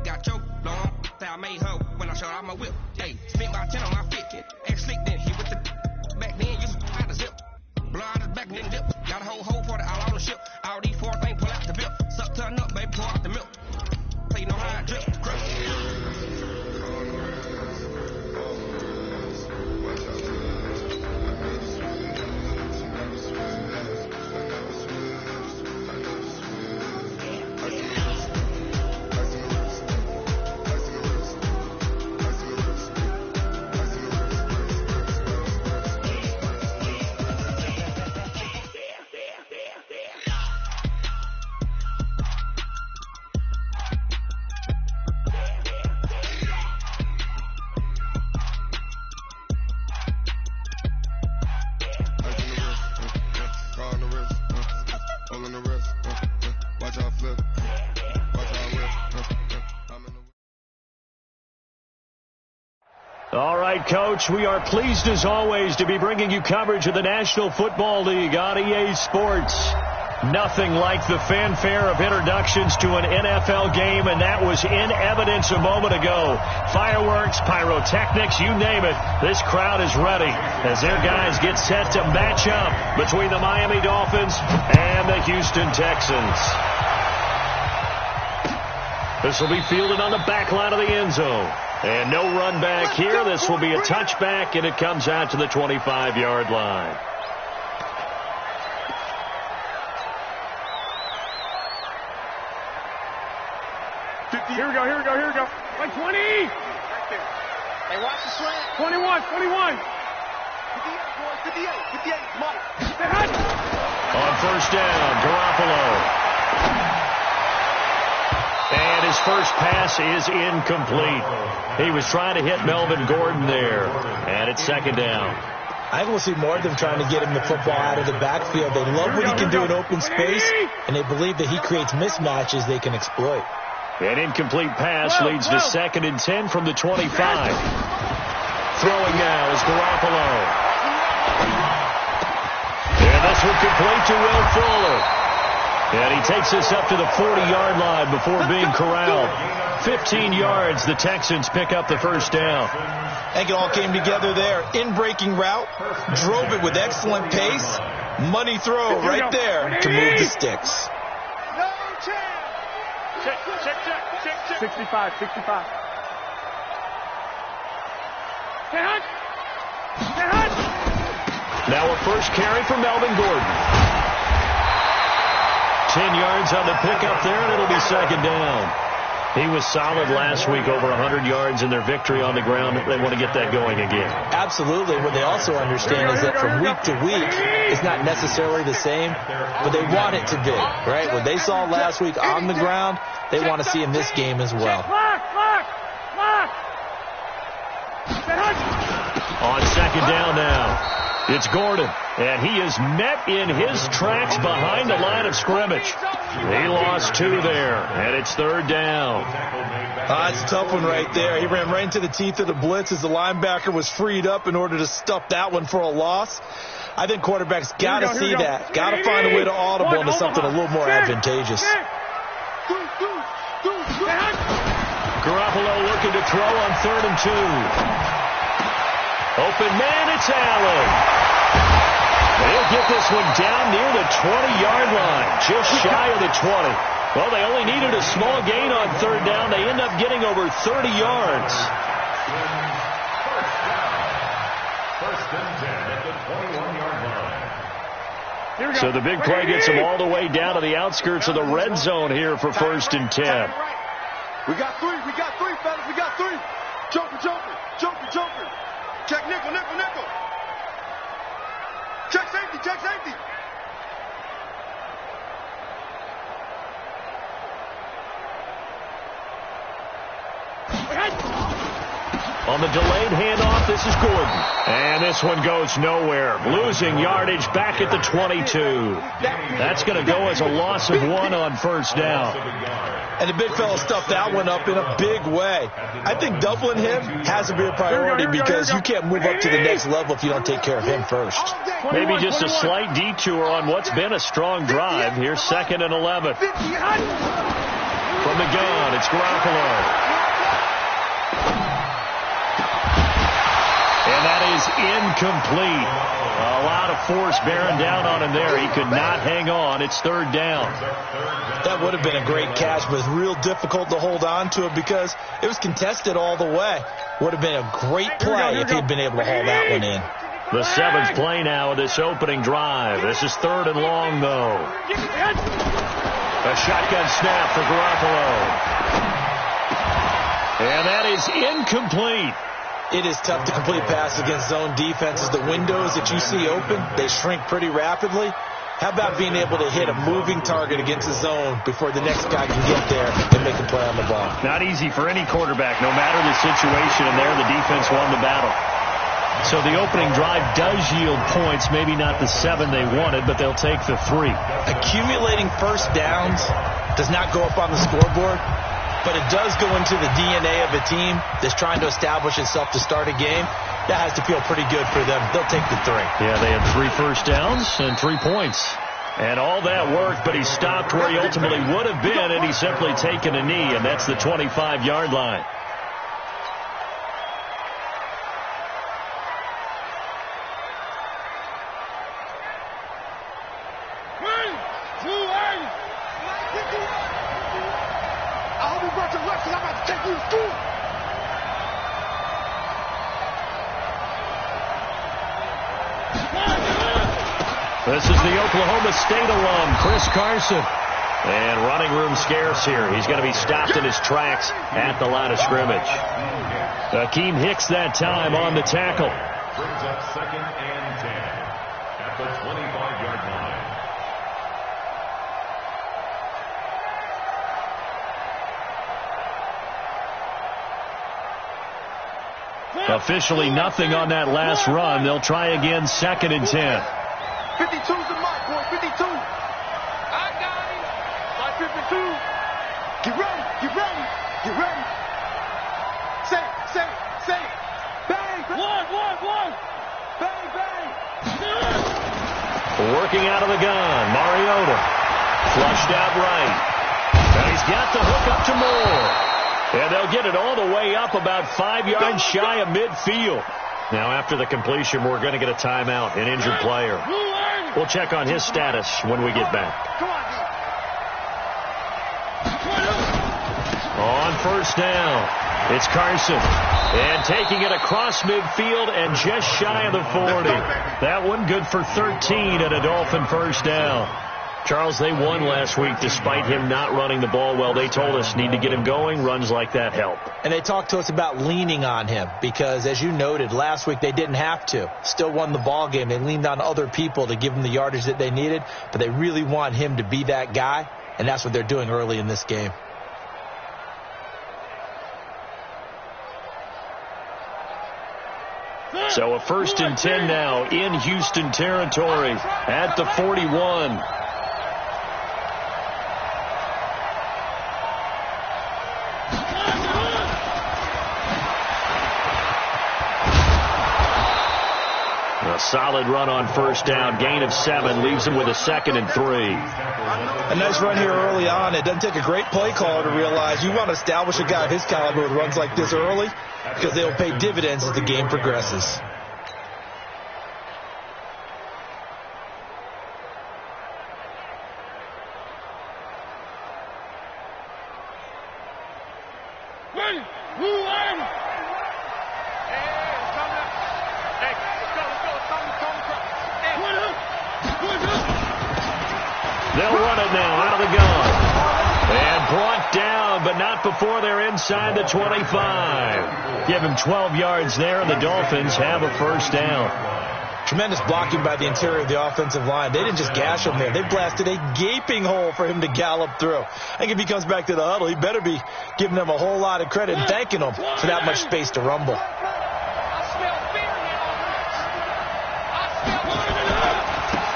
got choked long. I made her when I showed out my whip. Hey, spent about 10 on my fit. Ex slick then hit with the back then. Used to out the zip. Blind as back then dip. Got a whole hole for the all on the ship. All these four things pull out the bip. Suck turn up, baby, pour out the milk. Play no high drip. All right, Coach, we are pleased as always to be bringing you coverage of the National Football League on EA Sports. Nothing like the fanfare of introductions to an NFL game, and that was in evidence a moment ago. Fireworks, pyrotechnics, you name it. This crowd is ready as their guys get set to match up between the Miami Dolphins and the Houston Texans. This will be fielded on the back line of the end zone. And no run back here. This will be a touchback, and it comes out to the 25-yard line. Here we go. Like 20. Right there. Hey, watch the slant. 21. 58, 58, Mike. On first down, Garoppolo. And his first pass is incomplete. He was trying to hit Melvin Gordon there. And it's second down. I think we'll see more of them trying to get him the football out of the backfield. They love what he can do in open space, and they believe that he creates mismatches they can exploit. An incomplete pass leads to 2nd and 10 from the 25. Throwing now is Garoppolo. And this one complete to Will Fuller. And he takes this up to the 40-yard line before being corralled. 15 yards, the Texans pick up the first down. I think it all came together there. In-breaking route, drove it with excellent pace. Money throw right there to move the sticks. No chance. Check. 65. Now a first carry for Melvin Gordon. 10 yards on the pickup there, and it'll be second down. He was solid last week, over 100 yards in their victory on the ground. They want to get that going again. Absolutely. What they also understand is that from week to week, it's not necessarily the same, but they want it to be, right? What they saw last week on the ground, they want to see in this game as well. On second down now. It's Gordon, and he is met in his tracks behind the line of scrimmage. He lost 2 there, and it's third down. It's a tough one right there. He ran right into the teeth of the blitz as the linebacker was freed up in order to stuff that one for a loss. I think quarterbacks got to see that. Got to find a way to audible into something a little more advantageous. Garoppolo looking to throw on 3rd and 2. Open man, it's Allen. He'll get this one down near the 20-yard line, just shy of the 20. Well, they only needed a small gain on third down. They end up getting over 30 yards. First and 10 at the 21-yard line. So the big play gets them all the way down to the outskirts of the red zone here for first and 10. We got three, fellas. We got 3. Joker. Check nickel. Check safety. On the delayed handoff, this is Gordon. And this one goes nowhere. Losing yardage back at the 22. That's going to go as a loss of 1 on first down. And the big fella stuffed that one up in a big way. I think doubling him has to be a priority because you can't move up to the next level if you don't take care of him first. Maybe just a slight detour on what's been a strong drive. Here's 2nd and 11. From the gun, it's Garoppolo. And that is incomplete. A lot of force bearing down on him there. He could not hang on. It's third down. That would have been a great catch, but it's real difficult to hold on to it because it was contested all the way. Would have been a great play if he'd been able to haul that one in. The seventh play now of this opening drive. This is third and long, though. A shotgun snap for Garoppolo. And that is incomplete. It is tough to complete passes against zone defenses. The windows that you see open, they shrink pretty rapidly. How about being able to hit a moving target against a zone before the next guy can get there and make a play on the ball? Not easy for any quarterback, no matter the situation, and there the defense won the battle. So the opening drive does yield points, maybe not the 7 they wanted, but they'll take the 3. Accumulating first downs does not go up on the scoreboard, but it does go into the DNA of a team that's trying to establish itself to start a game. That has to feel pretty good for them. They'll take the 3. Yeah, they had 3 first downs and 3 points. And all that worked, but he stopped where he ultimately would have been, and he's simply taken a knee, and that's the 25-yard line. This is the Oklahoma State alum, Chris Carson. And running room scarce here. He's going to be stopped in his tracks at the line of scrimmage. Akeem Hicks that time on the tackle. Brings up 2nd and 10 at the 25-yard line. Officially nothing on that last run. They'll try again, 2nd and 10. 52's the mark, boy. 52. I got him. By 52. Get ready. Get ready. Get ready. Say. Bang. One. Bang. Working out of the gun, Mariota. Flushed out right. And he's got the hook up to Moore. And they'll get it all the way up about 5 yards shy of midfield. Now, after the completion, we're going to get a timeout, an injured player. We'll check on his status when we get back. On first down, it's Carson. And taking it across midfield and just shy of the 40. That one good for 13 at a Dolphin first down. Charles, they won last week despite him not running the ball well. They told us need to get him going. Runs like that help. And they talked to us about leaning on him because, as you noted, last week they didn't have to. Still won the ball game. They leaned on other people to give them the yardage that they needed, but they really want him to be that guy, and that's what they're doing early in this game. So a 1st and 10 now in Houston territory at the 41. A solid run on first down. Gain of 7 leaves him with a 2nd and 3. A nice run here early on. It doesn't take a great play caller to realize you want to establish a guy of his caliber with runs like this early because they will pay dividends as the game progresses. They'll run it now out of the gun. And brought down, but not before they're inside the 25. Give him 12 yards there, and the Dolphins have a first down. Tremendous blocking by the interior of the offensive line. They didn't just gash him there. They blasted a gaping hole for him to gallop through. I think if he comes back to the huddle, he better be giving them a whole lot of credit and thanking them for that much space to rumble.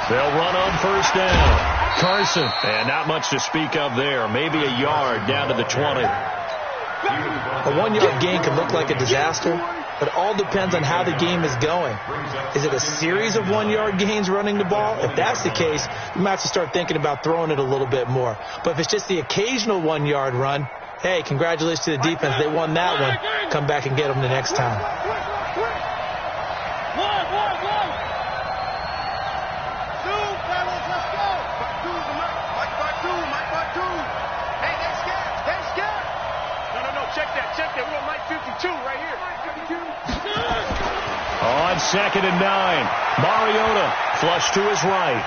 They'll run on first down. Carson, and not much to speak of there. Maybe a yard down to the 20. A 1-yard gain can look like a disaster, But it all depends on how the game is going. Is it a series of 1-yard gains running the ball? If that's the case, you might have to start thinking about throwing it a little bit more. But if it's just the occasional 1-yard run, hey, congratulations to the defense. They won that one. Come back and get them the next time. Check that. We're on Mike 52 right here. On 2nd and 9, Mariota flush to his right.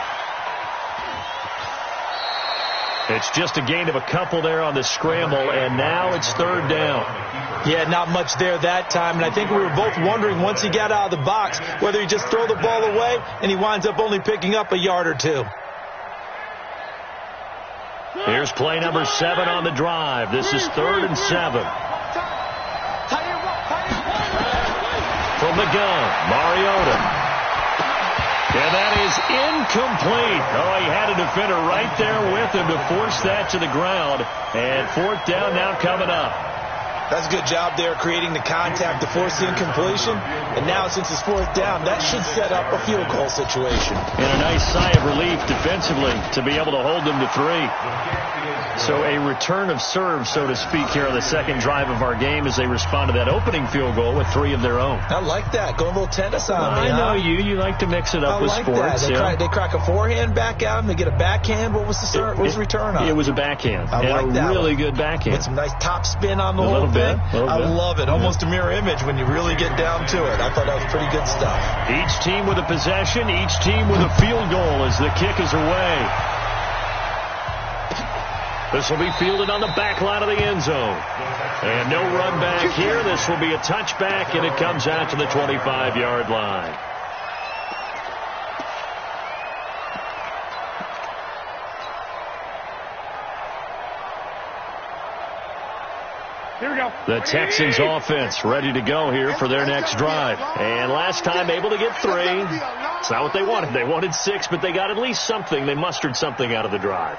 It's just a gain of a couple there on the scramble, and now it's 3rd down. Yeah, not much there that time, and I think we were both wondering once he got out of the box whether he just throw the ball away and he winds up only picking up a yard or two. Here's play number 7 on the drive. This is 3rd and 7. From the gun, Mariota. And that is incomplete. Oh, he had a defender right there with him to force that to the ground. And 4th down now coming up. That's a good job there creating the contact to force the incompletion. And now since it's 4th down, that should set up a field goal situation. And a nice sigh of relief defensively to be able to hold them to 3. So a return of serve, so to speak, here on the 2nd drive of our game as they respond to that opening field goal with 3 of their own. I like that. Going a little tennis on me. I know you like to mix it up with sports. They crack a forehand back at him. They get a backhand. What was the return on? It was a backhand. I like that. Really good backhand. With some nice top spin on the whole thing. I love it. Almost a mirror image when you really get down to it. I thought that was pretty good stuff. Each team with a possession, each team with a field goal as the kick is away. This will be fielded on the back line of the end zone. And no run back here. This will be a touchback, and it comes out to the 25-yard line. Here we go. The Texans offense ready to go here for their next drive. And last time able to get 3. It's not what they wanted. They wanted 6, but they got at least something. They mustered something out of the drive.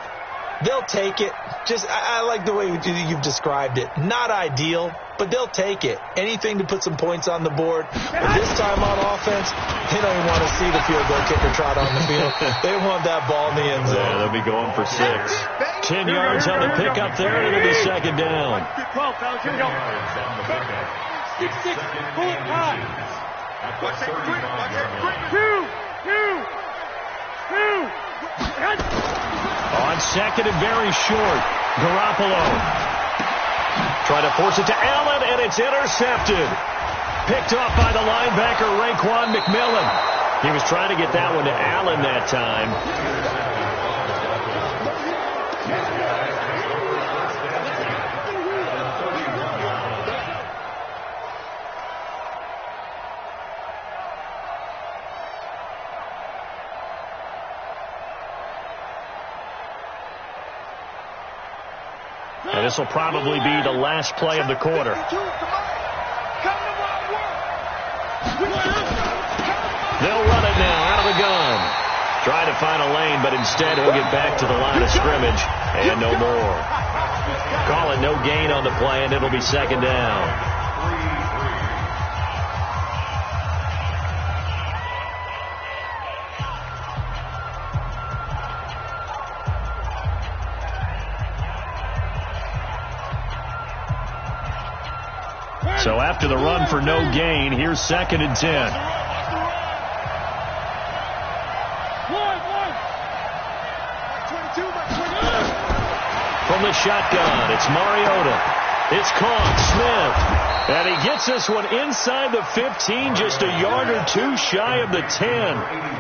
They'll take it. I like the way you've described it. Not ideal, but they'll take it. Anything to put some points on the board. But this time on offense, they don't even want to see the field goal kicker trot on the field. They want that ball in the end zone. Yeah, they'll be going for 6. 10 yards on the pickup there, and it'll be 2nd down. 12, fellas, here we go. 6, pull it high. 2. On 2nd and very short, Garoppolo. Try to force it to Allen, and it's intercepted. Picked off by the linebacker, Raekwon McMillan. He was trying to get that one to Allen that time. And this will probably be the last play of the quarter. They'll run it now out of the gun. Try to find a lane, but instead he'll get back to the line of scrimmage and no more. Call it no gain on the play, and it'll be 2nd down. So after the run for no gain, here's 2nd and 10. From the shotgun, it's Mariota. It's caught, Smith. And he gets this one inside the 15, just a yard or 2 shy of the 10.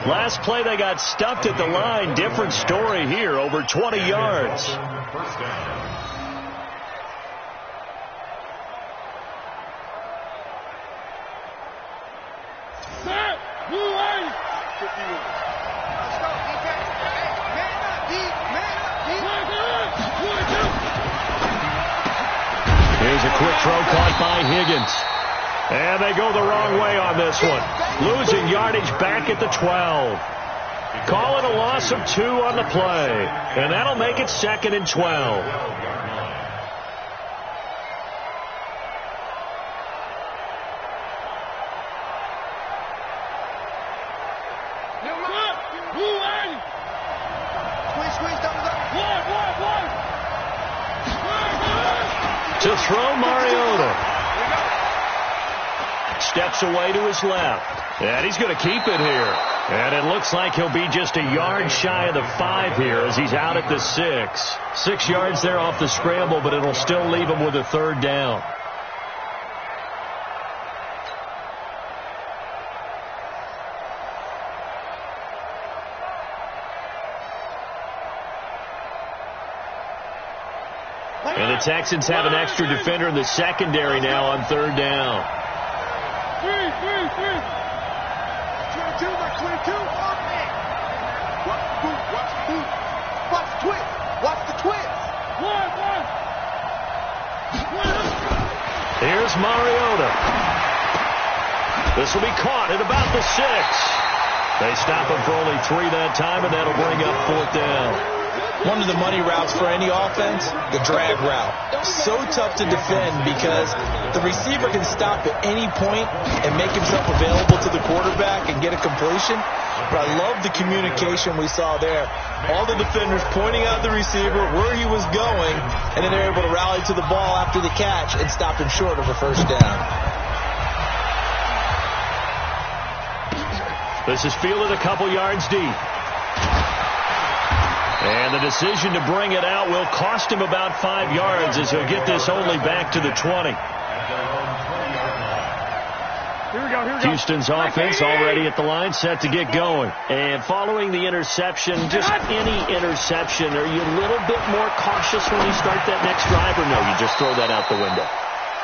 Last play they got stuffed at the line. Different story here, over 20 yards. Here's a quick throw caught by Higgins. And they go the wrong way on this one. Losing yardage back at the 12. Call it a loss of 2 on the play. And that'll make it 2nd and 12. To throw, Mariota. Steps away to his left. And he's going to keep it here. And it looks like he'll be just a yard shy of the 5 here as he's out at the 6. 6 yards there off the scramble, but it'll still leave him with a 3rd down. And the Texans have an extra defender in the secondary now on 3rd down. Here's Mariota. This will be caught at about the 6. They stop him for only 3 that time, and that'll bring up 4th down. One of the money routes for any offense, the drag route. So tough to defend because the receiver can stop at any point and make himself available to the quarterback and get a completion. But I love the communication we saw there. All the defenders pointing out the receiver, where he was going, and then they're able to rally to the ball after the catch and stop him short of a 1st down. This is fielded a couple yards deep. And the decision to bring it out will cost him about 5 yards as he'll get this only back to the 20. Houston's offense already at the line, set to get going. And following the interception, just any interception, are you a little bit more cautious when you start that next drive, or no, you just throw that out the window?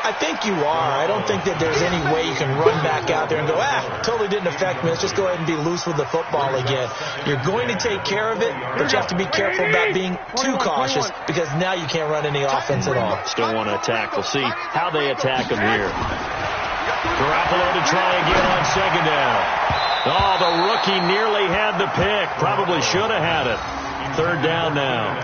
I think you are. I don't think that there's any way you can run back out there and go, totally didn't affect me. Let's just go ahead and be loose with the football again. You're going to take care of it, but you have to be careful about being too cautious because now you can't run any offense at all. Still want to attack. We'll see how they attack him here. Garoppolo to try again on 2nd down. Oh, the rookie nearly had the pick. Probably should have had it. 3rd down now.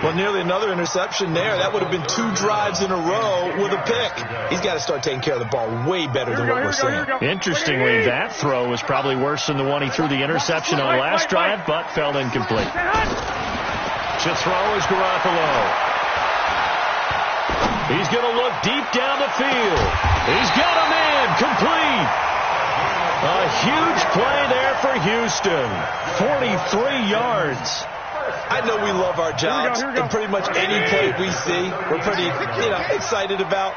Well, nearly another interception there. That would have been 2 drives in a row with a pick. He's got to start taking care of the ball way better than what we're seeing. Interestingly, that throw was probably worse than the one he threw the interception on last drive, but fell incomplete. To throw is Garoppolo. He's going to look deep down the field. He's got a man complete. A huge play there for Houston. 43 yards. I know we love our jobs, and pretty much any play we see, we're pretty, excited about.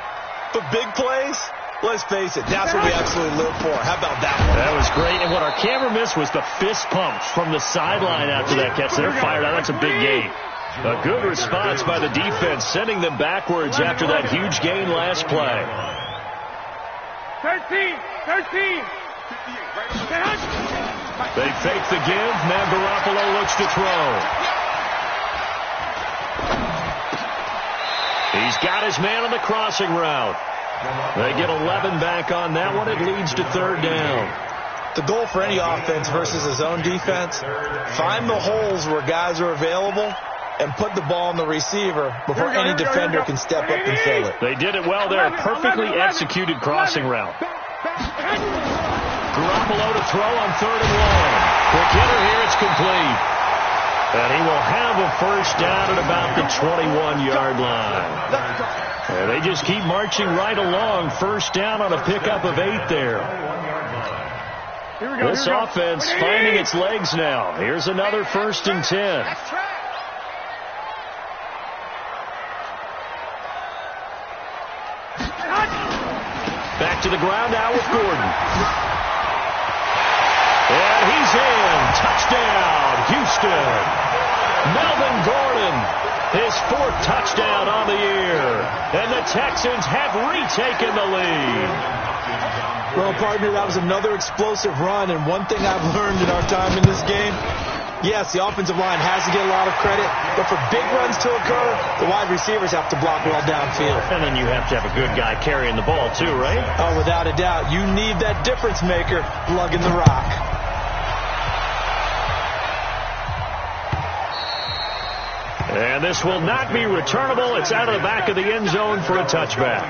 But big plays, let's face it, that's what we absolutely live for. How about that one? That was great, and what our camera missed was the fist pump from the sideline after that catch. They're fired out. That's a big gain. A good response by the defense, sending them backwards after that huge gain last play. 13. They fake the give. Now Garoppolo looks to throw. He's got his man on the crossing route. They get 11 back on that one. It leads to 3rd down. The goal for any offense versus his own defense, find the holes where guys are available and put the ball on the receiver before any defender can step up and fill it. They did it well there. A perfectly executed crossing route. Garoppolo to throw on 3rd and 1. Quick hitter here. It's complete. And he will have a 1st down at about the 21-yard line. And they just keep marching right along. 1st down on a pickup of 8 there. This offense finding its legs now. Here's another 1st and 10. Back to the ground now with Gordon. And he's in. Touchdown, Houston. Melvin Gordon, his 4th touchdown on the year. And the Texans have retaken the lead. Well, partner, that was another explosive run. And one thing I've learned in our time in this game, yes, the offensive line has to get a lot of credit. But for big runs to occur, the wide receivers have to block well downfield. And then you have to have a good guy carrying the ball too, right? Oh, without a doubt. You need that difference maker lugging the rock. And this will not be returnable. It's out of the back of the end zone for a touchback.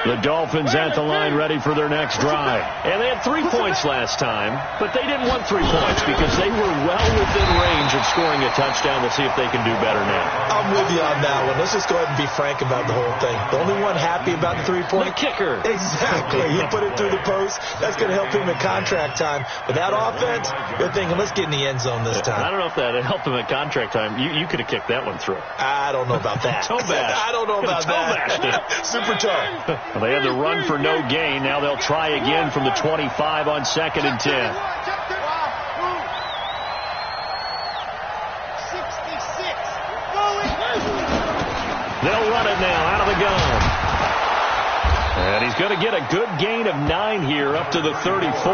The Dolphins at the line ready for their next drive. And they had 3 points last time, but they didn't want 3 points because they were well within range of scoring a touchdown. We'll see if they can do better now. I'm with you on that one. Let's just go ahead and be frank about the whole thing. The only one happy about the 3-point? The kicker. Exactly. He put it through the post. That's going to help him in contract time. But that offense, they're thinking, let's get in the end zone this time. I don't know if that helped him at contract time. You could have kicked that one through. I don't know about that. Toe bash. I don't know about that. Super toe. Well, they had the run for no gain. Now they'll try again from the 25 on 2nd and 10. They'll run it now out of the gun. And he's going to get a good gain of 9 here up to the 34.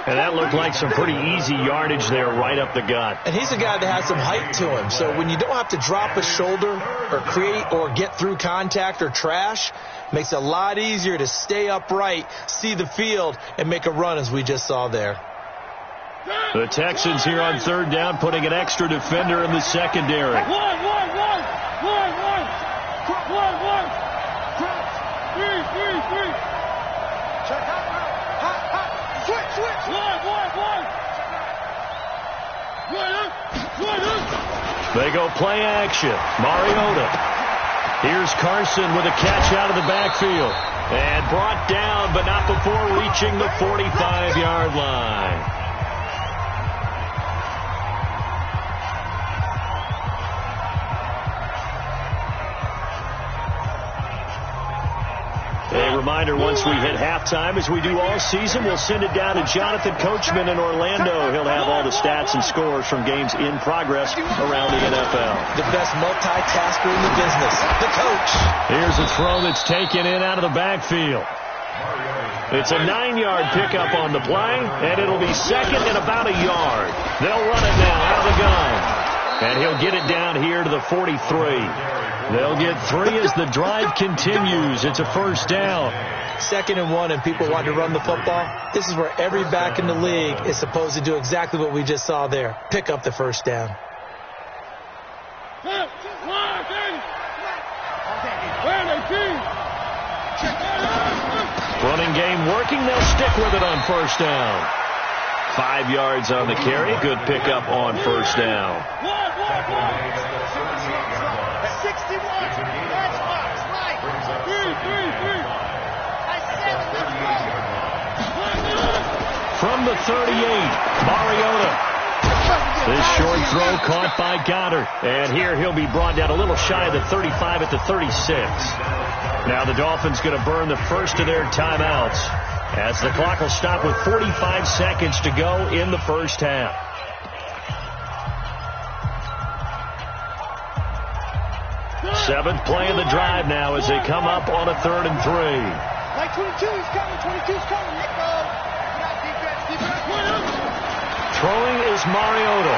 And that looked like some pretty easy yardage there right up the gut. And he's a guy that has some height to him. So when you don't have to drop a shoulder or create or get through contact or trash, makes it a lot easier to stay upright, see the field, and make a run as we just saw there. The Texans here on 3rd down putting an extra defender in the secondary. They go play action. Mariota. Here's Carson with a catch out of the backfield. And brought down, but not before reaching the 45-yard line. A reminder, once we hit halftime, as we do all season, we'll send it down to Jonathan Coachman in Orlando. He'll have all the stats and scores from games in progress around the NFL. The best multitasker in the business, the coach. Here's a throw that's taken in out of the backfield. It's a 9-yard pickup on the play, and it'll be 2nd and about a yard. They'll run it now out of the gun. And he'll get it down here to the 43. They'll get 3 as the drive continues. It's a 1st down. 2nd and 1, and people want to run the football. This is where every back in the league is supposed to do exactly what we just saw there. Pick up the 1st down. Running game working. They'll stick with it on 1st down. 5 yards on the carry. Good pickup on 1st down. From the 38, Mariota. This short throw caught by Goddard. And here he'll be brought down a little shy of the 35 at the 36. Now the Dolphins going to burn the first of their timeouts as the clock will stop with 45 seconds to go in the 1st half. Seventh play of the drive now as they come up on a 3rd and 3. Like 22, he's coming. 22's coming. Let go. Throwing is Mariota.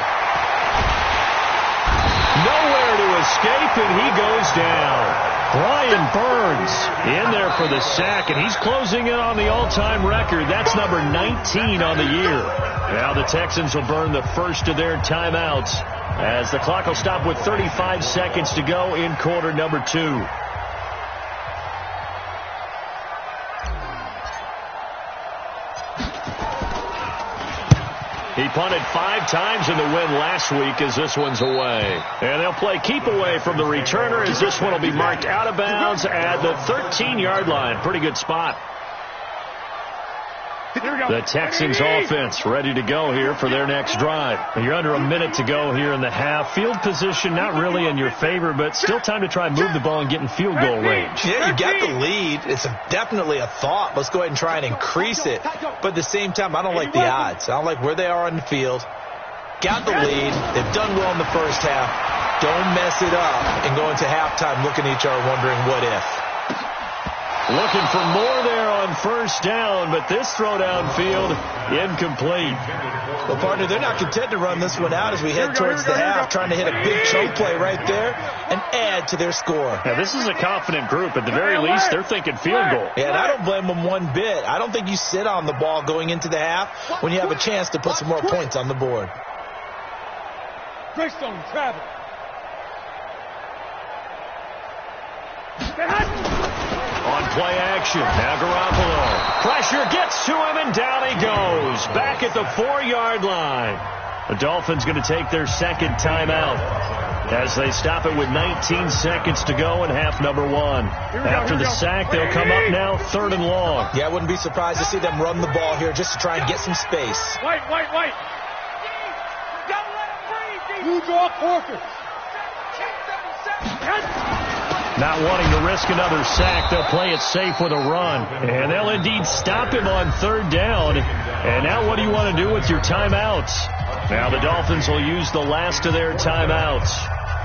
Nowhere to escape, and he goes down. Brian Burns in there for the sack, and he's closing in on the all-time record. That's number 19 on the year. Now the Texans will burn the first of their timeouts as the clock will stop with 35 seconds to go in quarter number 2. He punted 5 times in the win last week as this one's away. And they'll play keep away from the returner as this one will be marked out of bounds at the 13-yard line. Pretty good spot. The Texans offense ready to go here for their next drive. You're under a minute to go here in the half. Field position not really in your favor, but still time to try and move the ball and get in field goal range. Yeah, you got the lead. It's definitely a thought. Let's go ahead and try and increase it. But at the same time, I don't like the odds. I don't like where they are on the field. Got the lead. They've done well in the first half. Don't mess it up and go into halftime looking at each other wondering what if. Looking for more there on 1st down, but this throw downfield incomplete. Well, partner, they're not content to run this one out as we head towards the half, trying to hit a big chunk play right there and add to their score. Now, this is a confident group. At the very least, they're thinking field goal. Yeah, and I don't blame them one bit. I don't think you sit on the ball going into the half when you have a chance to put some more points on the board. Greystone, travel. On on play action. Now Garoppolo. Pressure gets to him, and down he goes. Back at the 4-yard line. The Dolphins going to take their second timeout as they stop it with 19 seconds to go in half number 1. After the sack, they'll come up now 3rd and long. Yeah, I wouldn't be surprised to see them run the ball here just to try and get some space. Wait. You draw quarter. Not wanting to risk another sack, they'll play it safe with a run. And they'll indeed stop him on 3rd down. And now what do you want to do with your timeouts? Now the Dolphins will use the last of their timeouts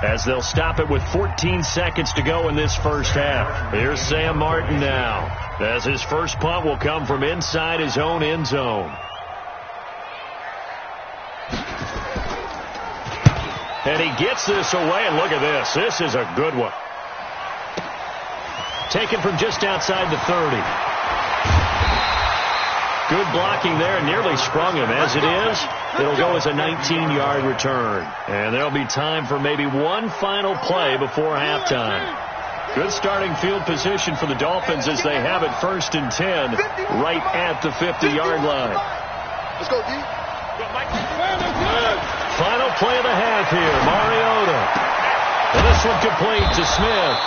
as they'll stop it with 14 seconds to go in this first half. Here's Sam Martin now, as his first punt will come from inside his own end zone. And he gets this away, and look at this. This is a good one. Taken from just outside the 30. Good blocking there, nearly sprung him. As it is, it'll go as a 19-yard return. And there'll be time for maybe one final play before halftime. Good starting field position for the Dolphins as they have it 1st and 10 right at the 50-yard line. Let's go, D. Final play of the half here, Mariota. And this one complete to Smith.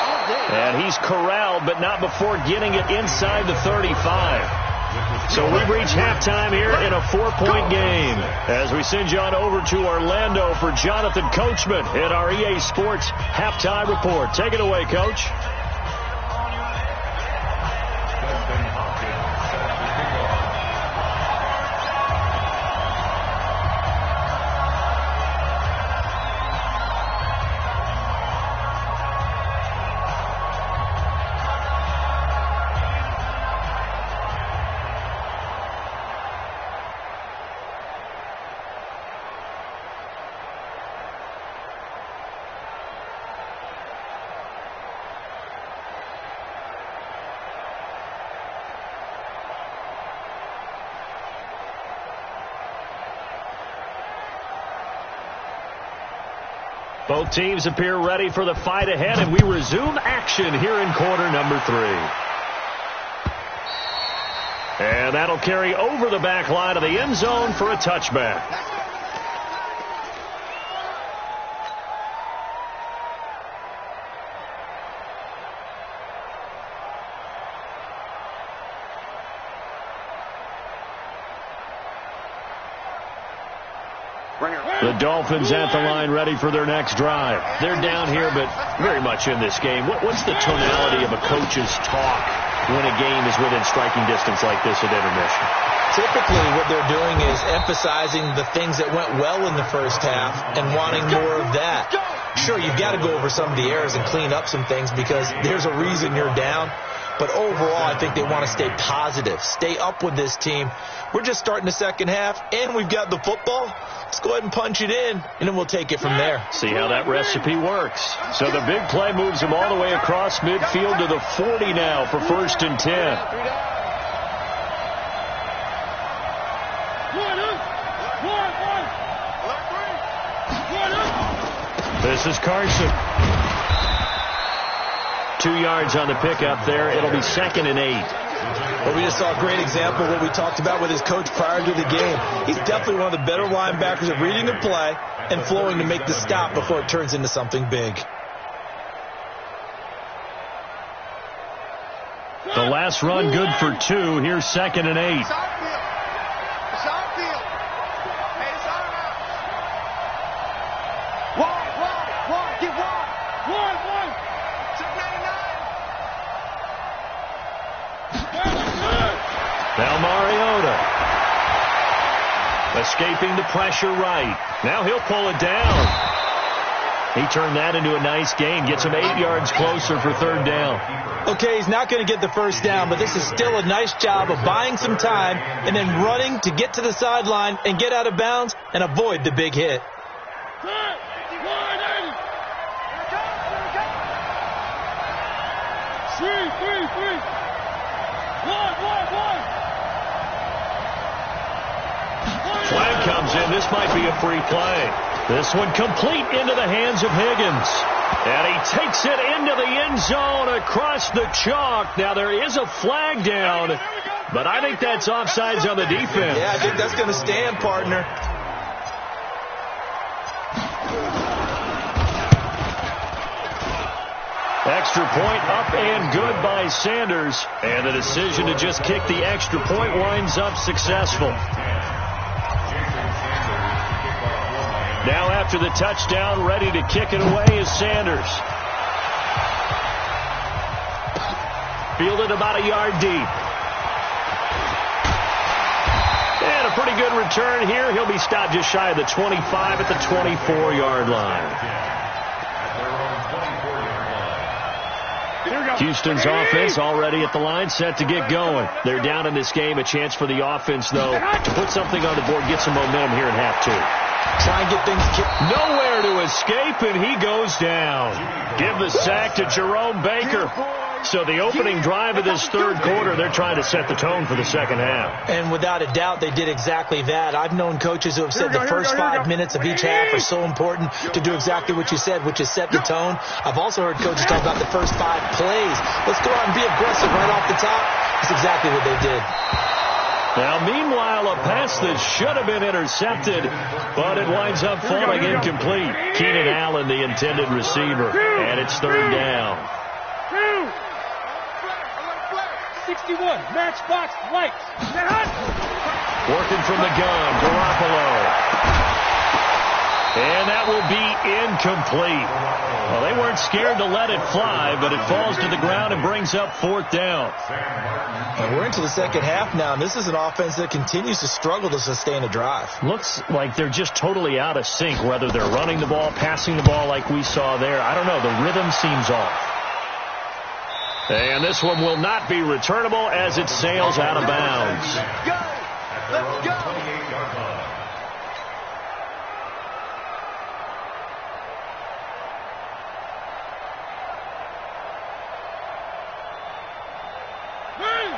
And he's corralled, but not before getting it inside the 35. So we've reached halftime here in a 4-point game as we send you on over to Orlando for Jonathan Coachman in our EA Sports Halftime Report. Take it away, Coach. Both teams appear ready for the fight ahead, and we resume action here in quarter number 3. And that'll carry over the back line of the end zone for a touchback. The Dolphins at the line ready for their next drive. They're down here, but very much in this game. What's the tonality of a coach's talk when a game is within striking distance like this at intermission? Typically, what they're doing is emphasizing the things that went well in the first half and wanting more of that. Sure, you've got to go over some of the errors and clean up some things because there's a reason you're down. But overall, I think they want to stay positive, stay up with this team. We're just starting the second half, and we've got the football. Let's go ahead and punch it in, and then we'll take it from there. See how that recipe works. So the big play moves him all the way across midfield to the 40 now for 1st and 10. This is Carson. 2 yards on the pickup there. It'll be 2nd and 8. Well, we just saw a great example of what we talked about with his coach prior to the game. He's definitely one of the better linebackers at reading the play and flowing to make the stop before it turns into something big. The last run good for 2. Here's 2nd and 8. Now Mariota. Escaping the pressure right. Now he'll pull it down. He turned that into a nice gain. Gets him 8 yards closer for 3rd down. Okay, he's not going to get the first down, but this is still a nice job of buying some time and then running to get to the sideline and get out of bounds and avoid the big hit. Flag comes in. This might be a free play. This one complete into the hands of Higgins. And he takes it into the end zone across the chalk. Now, there is a flag down, but I think that's offsides on the defense. Yeah, I think that's going to stand, partner. Extra point up and good by Sanders. And the decision to just kick the extra point winds up successful. Now after the touchdown, ready to kick it away is Sanders. Fielded about a yard deep. And a pretty good return here. He'll be stopped just shy of the 25 at the 24-yard line. Houston's offense already at the line, set to get going. They're down in this game. A chance for the offense, though, to put something on the board, get some momentum here in half two. Try and get things kicked. Nowhere to escape, and he goes down. Give the sack to Jerome Baker. So the opening drive of this third quarter, they're trying to set the tone for the second half. And without a doubt, they did exactly that. I've known coaches who have said the first 5 minutes of each half are so important to do exactly what you said, which is set the tone. I've also heard coaches talk about the first 5 plays. Let's go out and be aggressive right off the top. That's exactly what they did. Now, meanwhile, a pass that should have been intercepted, but it winds up falling incomplete. Keenan Allen, the intended receiver, and it's third down. 61, matchbox, lights. Working from the gun, Garoppolo. And that will be incomplete. Well, they weren't scared to let it fly, but it falls to the ground and brings up fourth down. And we're into the second half now, and this is an offense that continues to struggle to sustain a drive. Looks like they're just totally out of sync, whether they're running the ball, passing the ball like we saw there. I don't know. The rhythm seems off. And this one will not be returnable as it sails out of bounds. Let's go.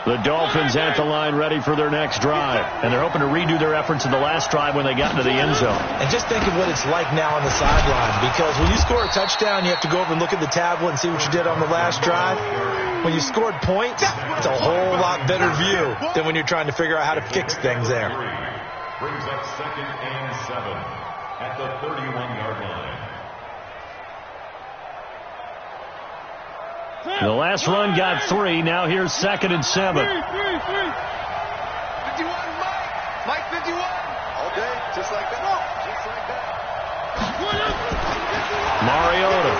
The Dolphins at the line ready for their next drive. And they're hoping to redo their efforts in the last drive when they got into the end zone. And just think of what it's like now on the sideline. Because when you score a touchdown, you have to go over and look at the tablet and see what you did on the last drive. When you scored points, it's a whole lot better view than when you're trying to figure out how to fix things there. Brings up 2nd and 7 at the 31-yard line. The last run got 3. Now here's 2nd and 7. 51, Mike 51. All day, just like that. Just like that. Mariota.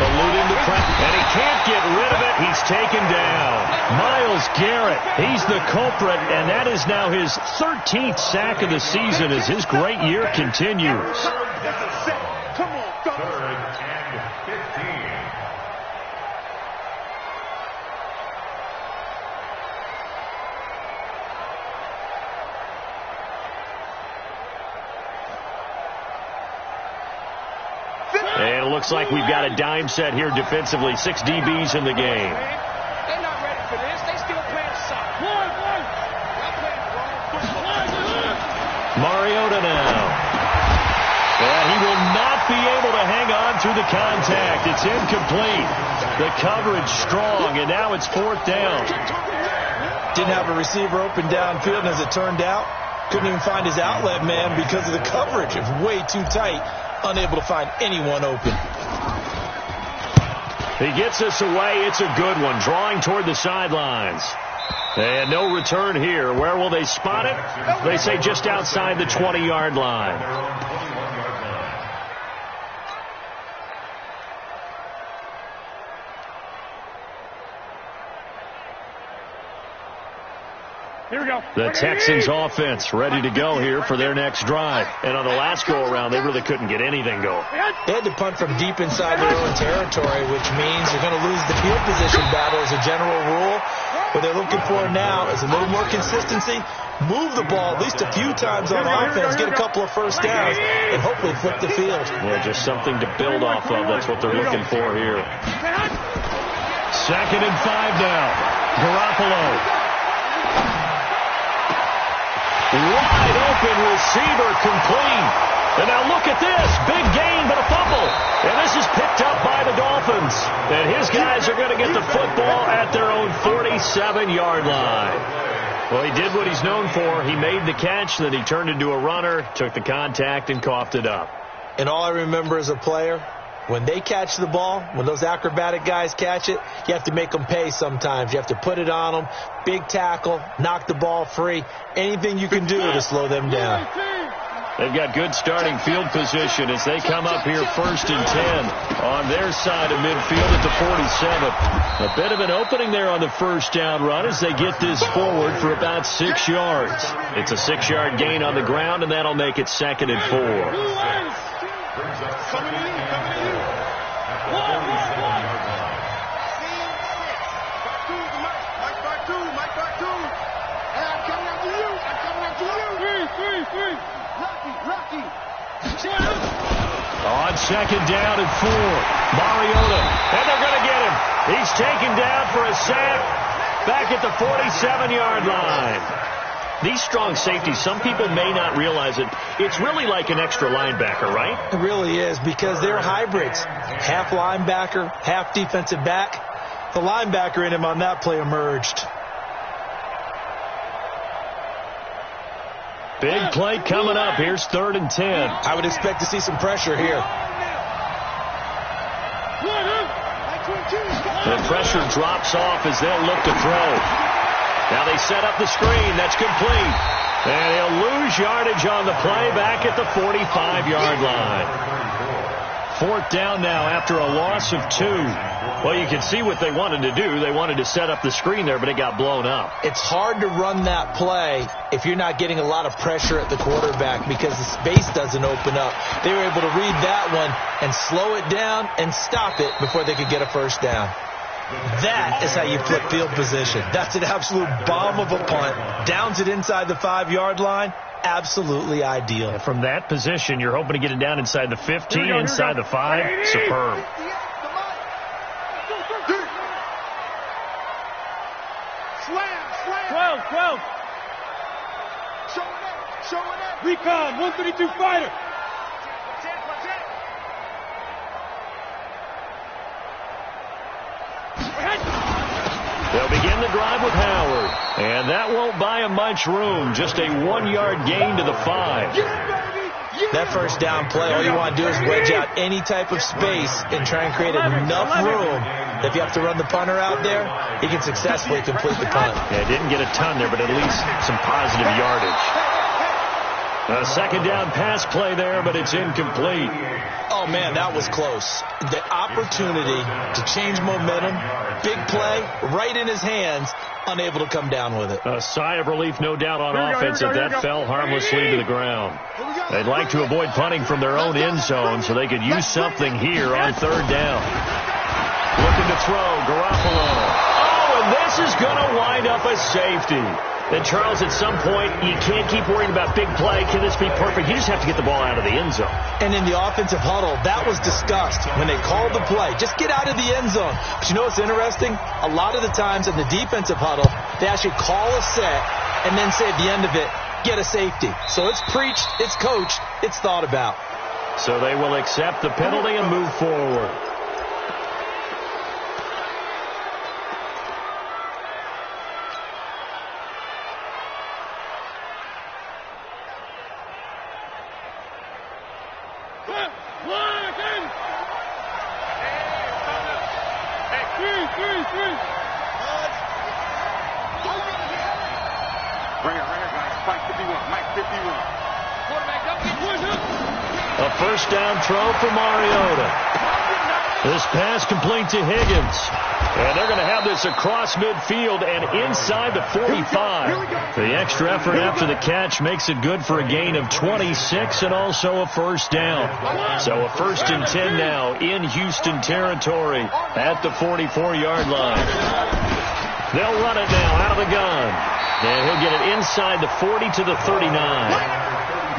Eluding the pressure, and he can't get rid of it. He's taken down. Myles Garrett, he's the culprit, and that is now his 13th sack of the season as his great year continues. Come on, 3rd and 15. And it looks like we've got a dime set here defensively. 6 DBs in the game. They're not ready for this. They still playing soft. Mariota now. And he will not be able to hang on through the contact. It's incomplete. The coverage strong, and now it's 4th down. Didn't have a receiver open downfield, and as it turned out, couldn't even find his outlet man because of the coverage. It was way too tight. Unable to find anyone open. He gets us away. It's a good one. Drawing toward the sidelines. And no return here. Where will they spot it? They say just outside the 20-yard line. Here we go. The Texans offense ready to go here for their next drive. And on the last go-around, they really couldn't get anything going. They had to punt from deep inside their own territory, which means you're going to lose the field position battle as a general rule. What they're looking for now is a little more consistency, move the ball at least a few times on offense, get a couple of first downs, and hopefully flip the field. Yeah, just something to build off of. That's what they're looking for here. 2nd and 5 now. Garoppolo. Wide open receiver complete. And now look at this. Big gain, but a fumble. And this is picked up by the Dolphins. And his guys are going to get the football at their own 47-yard line. Well, he did what he's known for. He made the catch, then he turned into a runner, took the contact, and coughed it up. And all I remember as a player, when they catch the ball, when those acrobatic guys catch it, you have to make them pay sometimes. You have to put it on them, big tackle, knock the ball free, anything you can do to slow them down. They've got good starting field position as they come up here 1st and 10 on their side of midfield at the 47. A bit of an opening there on the first down run as they get this forward for about 6 yards. It's a 6-yard gain on the ground, and that'll make it 2nd and 4. On 2nd down and 4, Mariota, and they're going to get him. He's taken down for a sack back at the 47-yard line. These strong safeties, some people may not realize it. It's really like an extra linebacker, right? It really is, because they're hybrids. Half linebacker, half defensive back. The linebacker in him on that play emerged. Big play coming up. Here's 3rd and 10. I would expect to see some pressure here. The pressure drops off as they'll look to throw. Now they set up the screen. That's complete. And he'll lose yardage on the play back at the 45-yard line. 4th down now after a loss of 2. Well, you can see what they wanted to do. They wanted to set up the screen there, but it got blown up. It's hard to run that play if you're not getting a lot of pressure at the quarterback because the space doesn't open up. They were able to read that one and slow it down and stop it before they could get a first down. That is how you flip field position. That's an absolute bomb of a punt. Downs it inside the 5-yard line. Absolutely ideal. From that position, you're hoping to get it down inside the 15, inside the 5. Superb. Slam. 12. Recon, 132 fighter. They'll begin the drive with Howard. And that won't buy him much room. Just a 1-yard gain to the 5. That first down play, all you want to do is wedge out any type of space and try and create enough room. If you have to run the punter out there, he can successfully complete the punt. Yeah, didn't get a ton there, but at least some positive yardage. A 2nd down pass play there, but it's incomplete. Oh, man, that was close. The opportunity to change momentum, big play, right in his hands, unable to come down with it. A sigh of relief, no doubt, on offense that that fell harmlessly to the ground. They'd like to avoid punting from their own end zone so they could use something here on 3rd down. Looking to throw, Garoppolo. Oh, and this is going to wind up a safety. Then, Charles, at some point, you can't keep worrying about big play. Can this be perfect? You just have to get the ball out of the end zone. And in the offensive huddle, that was discussed when they called the play. Just get out of the end zone. But you know what's interesting? A lot of the times in the defensive huddle, they actually call a set and then say at the end of it, get a safety. So it's preached, it's coached, it's thought about. So they will accept the penalty and move forward. A first down throw for Mariota. This pass complete to Higgins. And they're going to have this across midfield and inside the 45. The extra effort after the catch makes it good for a gain of 26 and also a first down. So a 1st and 10 now in Houston territory at the 44-yard line. They'll run it now out of the gun. And he'll get it inside the 40 to the 39.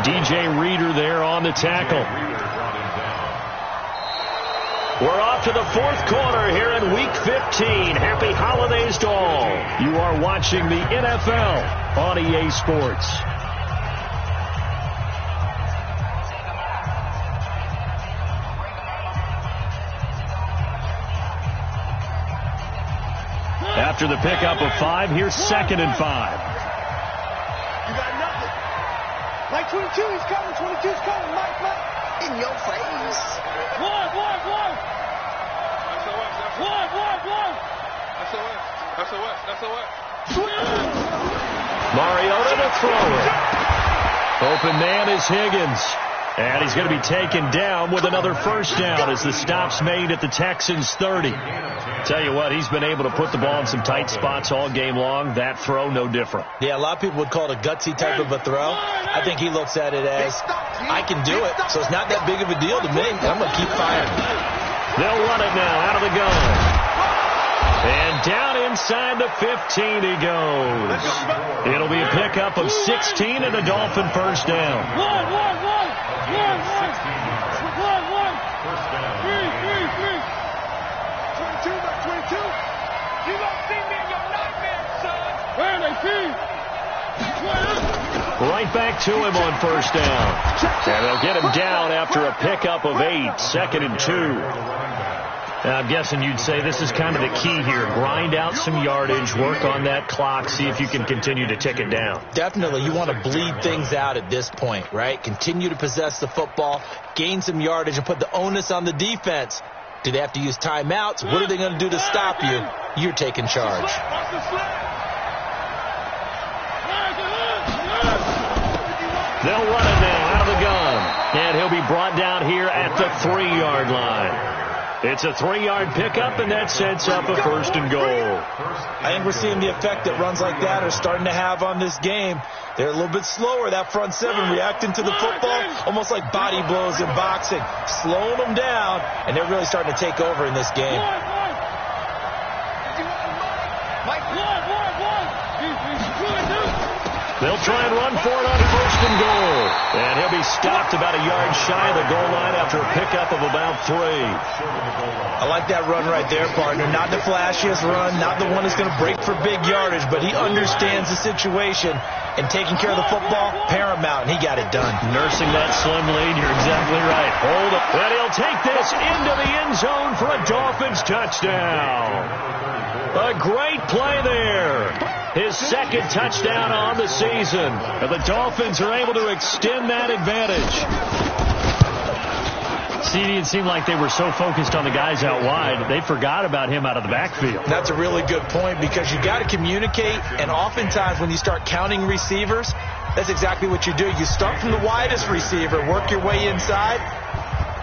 DJ Reader there on the tackle. We're off to the 4th quarter here in Week 15. Happy holidays to all. You are watching the NFL on EA Sports. After the pickup of 5, here's 2nd and 5. You got nothing. Mike 22, he's coming. 22's coming. Mike. In your face. One. Mariota to throw it. Open man is Higgins. And he's going to be taken down with another first down as the stop's made at the Texans' 30. Tell you what, he's been able to put the ball in some tight spots all game long. That throw, no different. Yeah, a lot of people would call it a gutsy type of a throw. I think he looks at it as, I can do it, so it's not that big of a deal to me. I'm going to keep firing. They'll run it now out of the gun. And down inside the 15 he goes. It'll be a pickup of 16 and a Dolphin first down. One. 22, you gonna see me in your nightmare, son. Right back to him on first down. And they'll get him down after a pickup of 8, 2nd and 2. Now, I'm guessing you'd say this is kind of the key here. Grind out some yardage, work on that clock, see if you can continue to tick it down. Definitely. You want to bleed things out at this point, right? Continue to possess the football, gain some yardage, and put the onus on the defense. Do they have to use timeouts? What are they going to do to stop you? You're taking charge. They'll run it now out of the gun. And he'll be brought down here at the 3-yard line. It's a 3-yard pickup, and that sets up a 1st and goal. I think we're seeing the effect that runs like that are starting to have on this game. They're a little bit slower, that front 7, reacting to the football, almost like body blows in boxing, slowing them down, and they're really starting to take over in this game. They'll try and run for it on 1st and goal. And he'll be stopped about a yard shy of the goal line after a pickup of about 3. I like that run right there, partner. Not the flashiest run, not the one that's going to break for big yardage, but he understands the situation, and taking care of the football, paramount, and he got it done. Nursing that slim lead, you're exactly right. Hold up. And he'll take this into the end zone for a Dolphins touchdown. A great play there. His 2nd touchdown on the season. And the Dolphins are able to extend that advantage. See, it seemed like they were so focused on the guys out wide, they forgot about him out of the backfield. That's a really good point, because you got to communicate, and oftentimes when you start counting receivers, that's exactly what you do. You start from the widest receiver, work your way inside.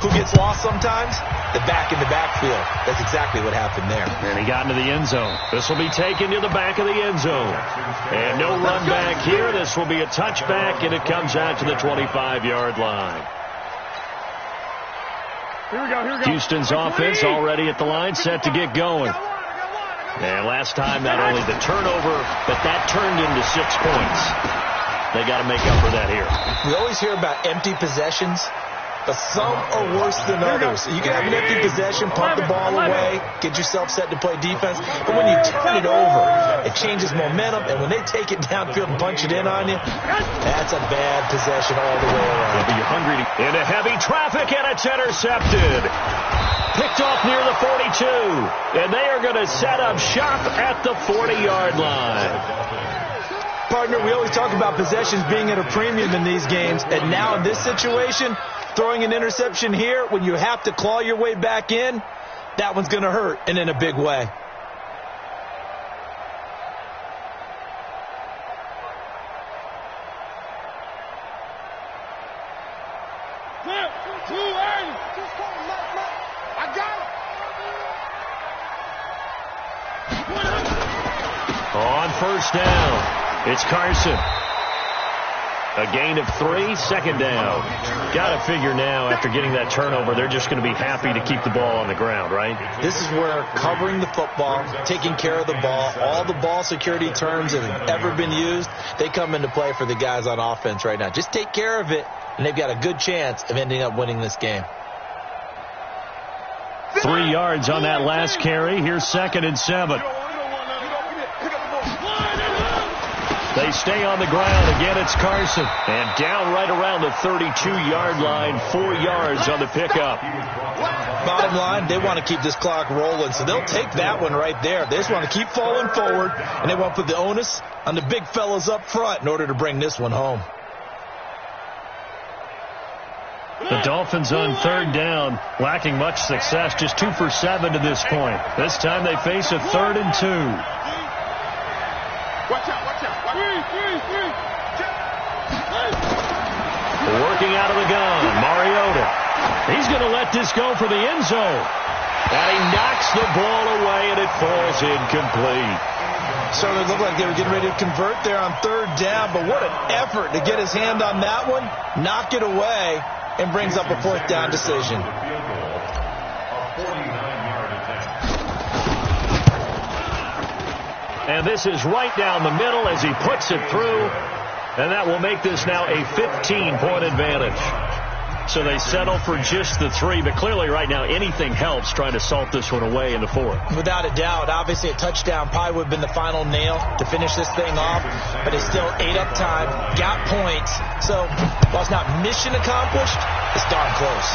Who gets lost sometimes? The back in the backfield. That's exactly what happened there. And he got into the end zone. This will be taken to the back of the end zone. And no run back here. This will be a touchback, and it comes out to the 25-yard line. Here we go. Houston's offense already at the line, set to get going. And last time, not only the turnover, but that turned into 6 points. They got to make up for that here. We always hear about empty possessions, but some are worse than others. You can have an empty possession, pump the ball away, get yourself set to play defense. But when you turn it over, it changes momentum. And when they take it downfield and punch it in on you, that's a bad possession all the way around. They'll be hungry into heavy traffic, and it's intercepted. Picked off near the 42. And they are going to set up shop at the 40-yard line. Partner, we always talk about possessions being at a premium in these games. And now in this situation, throwing an interception here when you have to claw your way back in, that one's going to hurt, and in a big way. On first down, it's Carson. A gain of 3, 2nd down. Got to figure now, after getting that turnover, they're just going to be happy to keep the ball on the ground, right? This is where covering the football, taking care of the ball, all the ball security terms that have ever been used, they come into play for the guys on offense right now. Just take care of it, and they've got a good chance of ending up winning this game. 3 yards on that last carry. Here's 2nd and 7. They stay on the ground. Again, it's Carson. And down right around the 32-yard line, 4 yards on the pickup. Bottom line, they want to keep this clock rolling, so they'll take that one right there. They just want to keep falling forward, and they want to put the onus on the big fellas up front in order to bring this one home. The Dolphins on third down, lacking much success, just 2 for 7 to this point. This time they face a 3rd and 2. Watch out, watch out. Working out of the gun, Mariota. He's going to let this go for the end zone. And he knocks the ball away, and it falls incomplete. So it looked like they were getting ready to convert there on 3rd down, but what an effort to get his hand on that one, knock it away, and brings up a 4th down decision. And this is right down the middle as he puts it through. And that will make this now a 15-point advantage. So they settle for just the 3. But clearly right now anything helps trying to salt this one away in the 4th. Without a doubt. Obviously a touchdown probably would have been the final nail to finish this thing off. But it's still ate up time. Got points. So while it's not mission accomplished, it's darn close.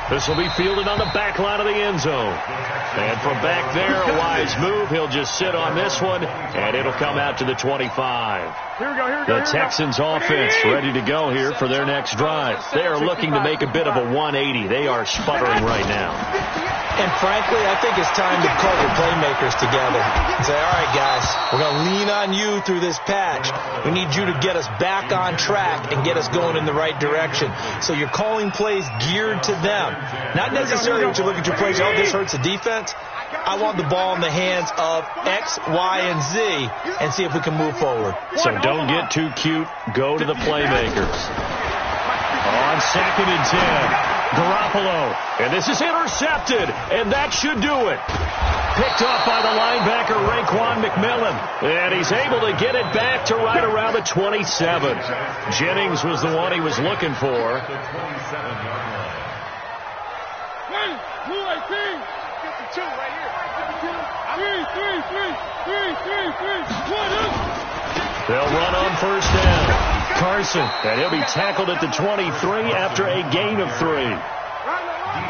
This will be fielded on the back line of the end zone. And from back there, a wise move. He'll just sit on this one, and it'll come out to the 25. The Texans offense ready to go here for their next drive. They are looking to make a bit of a 180. They are sputtering right now. And frankly, I think it's time to call your playmakers together and say, all right, guys, we're going to lean on you through this patch. We need you to get us back on track and get us going in the right direction. So you're calling plays geared to them. Not necessarily that you look at your plays, oh, this hurts the defense. I want the ball in the hands of X, Y, and Z and see if we can move forward. So don't get too cute. Go to the playmakers. On 2nd and 10. Garoppolo, and this is intercepted, and that should do it. Picked off by the linebacker, Raekwon McMillan, and he's able to get it back to right around the 27. Jennings was the one he was looking for. They'll run on 1st down. Carson, and he'll be tackled at the 23 after a gain of 3.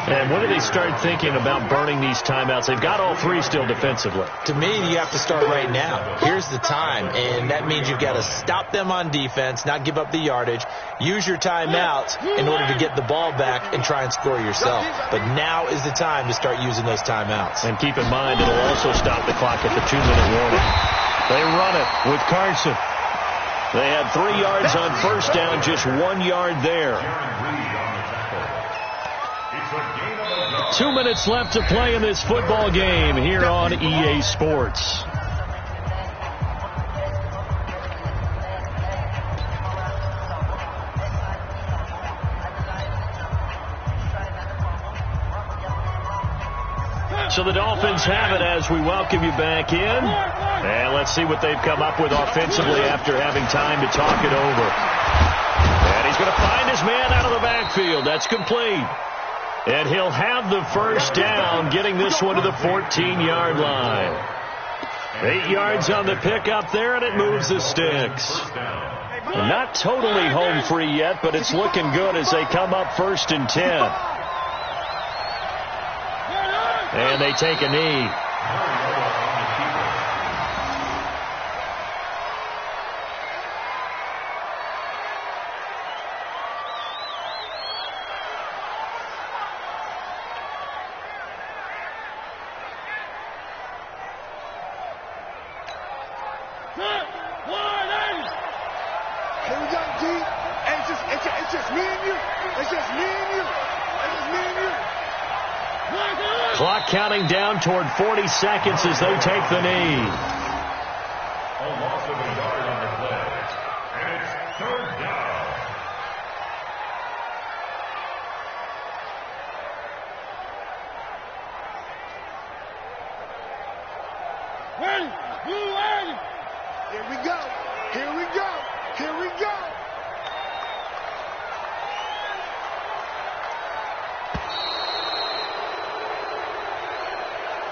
And when do they start thinking about burning these timeouts? They've got all 3 still defensively. To me, you have to start right now. Here's the time, and that means you've got to stop them on defense, not give up the yardage, use your timeouts in order to get the ball back and try and score yourself. But now is the time to start using those timeouts. And keep in mind, it'll also stop the clock at the 2-minute warning. They run it with Carson. They had 3 yards on 1st down, just 1 yard there. 2 minutes left to play in this football game here on EA Sports. So the Dolphins have it as we welcome you back in. And let's see what they've come up with offensively after having time to talk it over. And he's going to find his man out of the backfield. That's complete. And he'll have the 1st down, getting this one to the 14-yard line. 8 yards on the pickup there, and it moves the sticks. Not totally home free yet, but it's looking good as they come up 1st and 10. And they take a knee. Here we go, D. And it's just me and you. It's just me and you. It's just me and you. Clock counting down toward 40 seconds as they take the knee. A loss of a yard on the play. And it's 3rd down. Ready? You ready? Here we go. Here we go. Here we go.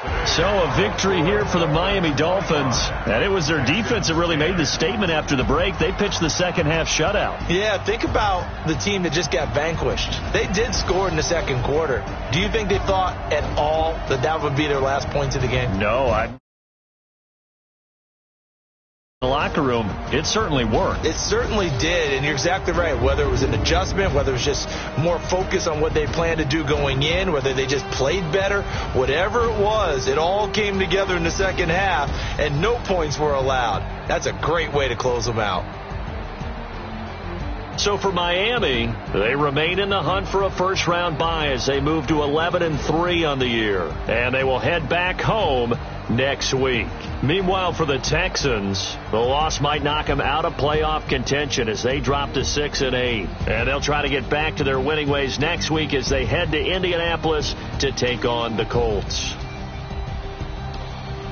So a victory here for the Miami Dolphins. And it was their defense that really made the statement after the break. They pitched the second half shutout. Yeah, think about the team that just got vanquished. They did score in the second quarter. Do you think they thought at all that that would be their last points of the game? No, the locker room, it certainly worked. It certainly did, and you're exactly right. Whether it was an adjustment, whether it was just more focus on what they planned to do going in, whether they just played better, whatever it was, it all came together in the second half, and no points were allowed. That's a great way to close them out. So for Miami, they remain in the hunt for a first-round bye as they move to 11-3 on the year, and they will head back home next week. Meanwhile, for the Texans, the loss might knock them out of playoff contention as they drop to 6-8. And they'll try to get back to their winning ways next week as they head to Indianapolis to take on the Colts.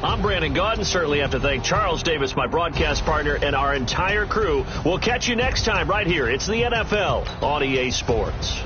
I'm Brandon Gaudin. Certainly have to thank Charles Davis, my broadcast partner, and our entire crew. We'll catch you next time right here. It's the NFL on EA Sports.